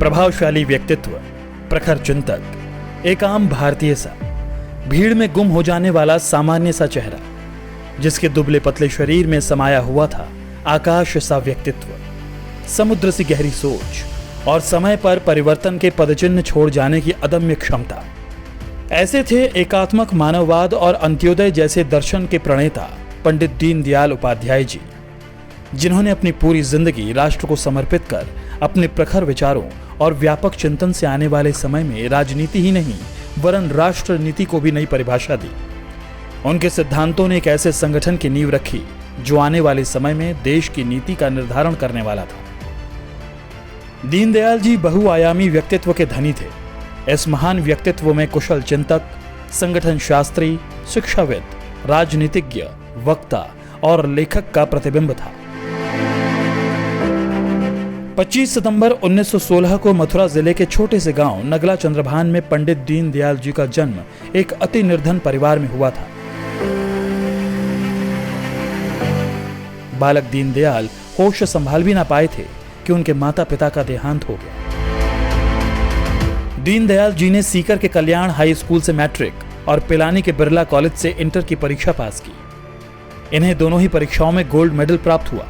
प्रभावशाली व्यक्तित्व, प्रखर चिंतक, एक आम भारतीय सा, भीड़ में गुम हो जाने वाला सामान्य सा चेहरा, जिसके दुबले पतले शरीर में समाया हुआ था आकाश सा व्यक्तित्व, समुद्र सी गहरी सोच और समय पर परिवर्तन के पदचिन्ह छोड़ जाने की अदम्य क्षमता। ऐसे थे एकात्मक मानववाद और अंत्योदय जैसे दर्शन के प्रणेता पंडित दीनदयाल उपाध्याय जी, जिन्होंने अपनी पूरी जिंदगी राष्ट्र को समर्पित कर अपने प्रखर विचारों और व्यापक चिंतन से आने वाले समय में राजनीति ही नहीं वरन राष्ट्र नीति को भी नई परिभाषा दी। उनके सिद्धांतों ने एक ऐसे संगठन की नींव रखी जो आने वाले समय में देश की नीति का निर्धारण करने वाला था। दीनदयाल जी बहुआयामी व्यक्तित्व के धनी थे। इस महान व्यक्तित्व में कुशल चिंतक, संगठन शास्त्री, शिक्षाविद, राजनीतिज्ञ, वक्ता और लेखक का प्रतिबिंब था। 25 सितंबर 1916 को मथुरा जिले के छोटे से गांव नगला चंद्रभान में पंडित दीनदयाल जी का जन्म एक अति निर्धन परिवार में हुआ था। बालक दीनदयाल होश संभाल भी ना पाए थे कि उनके माता पिता का देहांत हो गया। दीनदयाल जी ने सीकर के कल्याण हाई स्कूल से मैट्रिक और पिलानी के बिरला कॉलेज से इंटर की परीक्षा पास की। इन्हें दोनों ही परीक्षाओं में गोल्ड मेडल प्राप्त हुआ।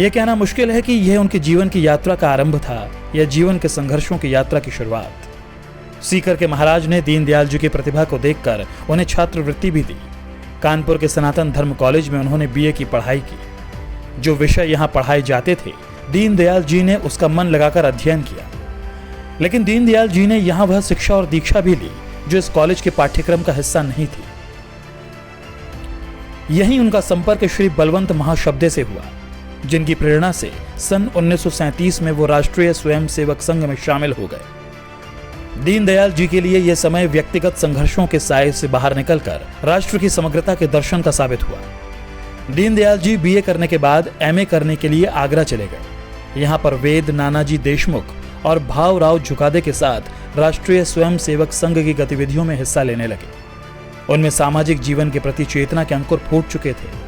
यह कहना मुश्किल है कि यह उनके जीवन की यात्रा का आरंभ था या जीवन के संघर्षों की यात्रा की शुरुआत। सीकर के महाराज ने दीनदयाल जी की प्रतिभा को देखकर उन्हें छात्रवृत्ति भी दी। कानपुर के सनातन धर्म कॉलेज में उन्होंने बीए की पढ़ाई की। जो विषय यहाँ पढ़ाए जाते थे, दीनदयाल जी ने उसका मन लगाकर अध्ययन किया। लेकिन दीनदयाल जी ने यहाँ वह शिक्षा और दीक्षा भी ली जो इस कॉलेज के पाठ्यक्रम का हिस्सा नहीं थी। यहीं उनका संपर्क श्री बलवंत महाशब्दे से हुआ, जिनकी प्रेरणा से सन 1937 में वो राष्ट्रीय स्वयंसेवक संघ में शामिल हो गए। दीनदयाल जी के लिए यह समय व्यक्तिगत संघर्षों के साए से बाहर निकलकर राष्ट्र की समग्रता के दर्शन का साबित हुआ। दीनदयाल जी बीए करने के बाद एमए करने के लिए आगरा चले गए। यहाँ पर वेद नानाजी देशमुख और भावराव झुकादे के साथ राष्ट्रीय स्वयंसेवक संघ की गतिविधियों में हिस्सा लेने लगे। उनमें सामाजिक जीवन के प्रति चेतना के अंकुर फूट चुके थे।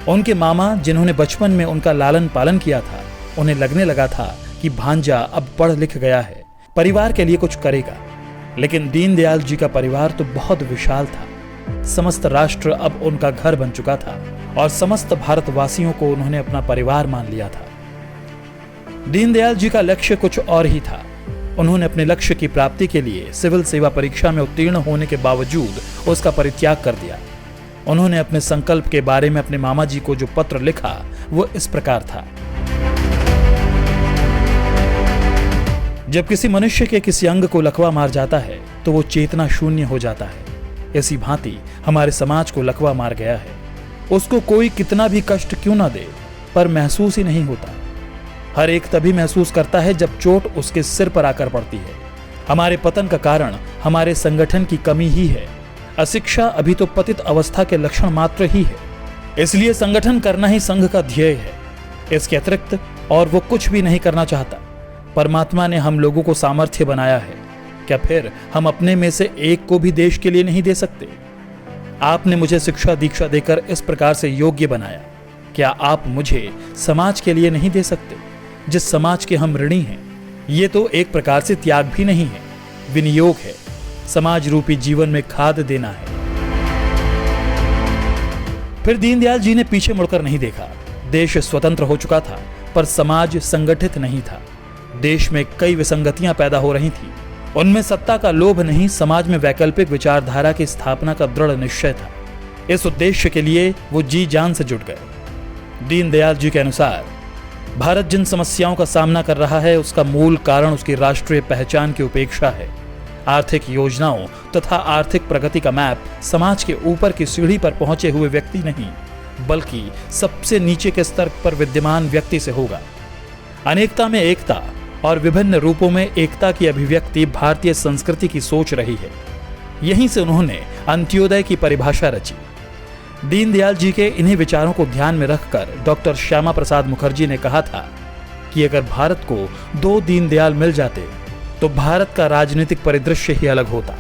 उनके मामा, जिन्होंने बचपन में उनका लालन पालन किया था, उन्हें लगने लगा था कि भांजा अब पढ़ लिख गया है, परिवार के लिए कुछ करेगा। लेकिन दीनदयाल जी का परिवार तो बहुत विशाल था। समस्त राष्ट्र अब उनका घर बन चुका था और समस्त भारतवासियों को उन्होंने अपना परिवार मान लिया था। दीनदयाल जी का लक्ष्य कुछ और ही था। उन्होंने अपने लक्ष्य की प्राप्ति के लिए सिविल सेवा परीक्षा में उत्तीर्ण होने के बावजूद उसका परित्याग कर दिया। उन्होंने अपने संकल्प के बारे में अपने मामा जी को जो पत्र लिखा वो इस प्रकार था। जब किसी मनुष्य के किसी अंग को लकवा मार जाता है तो वो चेतना शून्य हो जाता है। इसी भांति हमारे समाज को लकवा मार गया है। उसको कोई कितना भी कष्ट क्यों ना दे, पर महसूस ही नहीं होता। हर एक तभी महसूस करता है जब चोट उसके सिर पर आकर पड़ती है। हमारे पतन का कारण हमारे संगठन की कमी ही है। अशिक्षा अभी तो पतित अवस्था के लक्षण मात्र ही है। इसलिए संगठन करना ही संघ का ध्येय है। इसके अतिरिक्त और वो कुछ भी नहीं करना चाहता। परमात्मा ने हम लोगों को सामर्थ्य बनाया है, क्या फिर हम अपने में से एक को भी देश के लिए नहीं दे सकते? आपने मुझे शिक्षा दीक्षा देकर इस प्रकार से योग्य बनाया, क्या आप मुझे समाज के लिए नहीं दे सकते, जिस समाज के हम ऋणी हैं? ये तो एक प्रकार से त्याग भी नहीं है, विनियोग है। समाज रूपी जीवन में खाद देना है। फिर दीनदयाल जी ने पीछे मुड़कर नहीं देखा। देश स्वतंत्र हो चुका था, पर समाज संगठित नहीं था। देश में कई विसंगतियां पैदा हो रही थी। उनमें सत्ता का लोभ नहीं, समाज में वैकल्पिक विचारधारा की स्थापना का दृढ़ निश्चय था। इस उद्देश्य के लिए वो जी जान से जुट गए। दीनदयाल जी के अनुसार भारत जिन समस्याओं का सामना कर रहा है उसका मूल कारण उसकी राष्ट्रीय पहचान की उपेक्षा है। आर्थिक योजनाओं तथा आर्थिक प्रगति का मैप समाज के ऊपर की सीढ़ी पर पहुंचे हुए व्यक्ति नहीं, बल्कि सबसे नीचे के स्तर पर विद्यमान व्यक्ति से होगा। अनेकता में एकता और विभिन्न रूपों में एकता की अभिव्यक्ति भारतीय संस्कृति की सोच रही है। यहीं से उन्होंने अंत्योदय की परिभाषा रची। दीनदयाल जी के इन्हीं विचारों को ध्यान में रखकर डॉक्टर श्यामा प्रसाद मुखर्जी ने कहा था कि अगर भारत को 2 दीनदयाल मिल जाते तो भारत का राजनीतिक परिदृश्य ही अलग होता।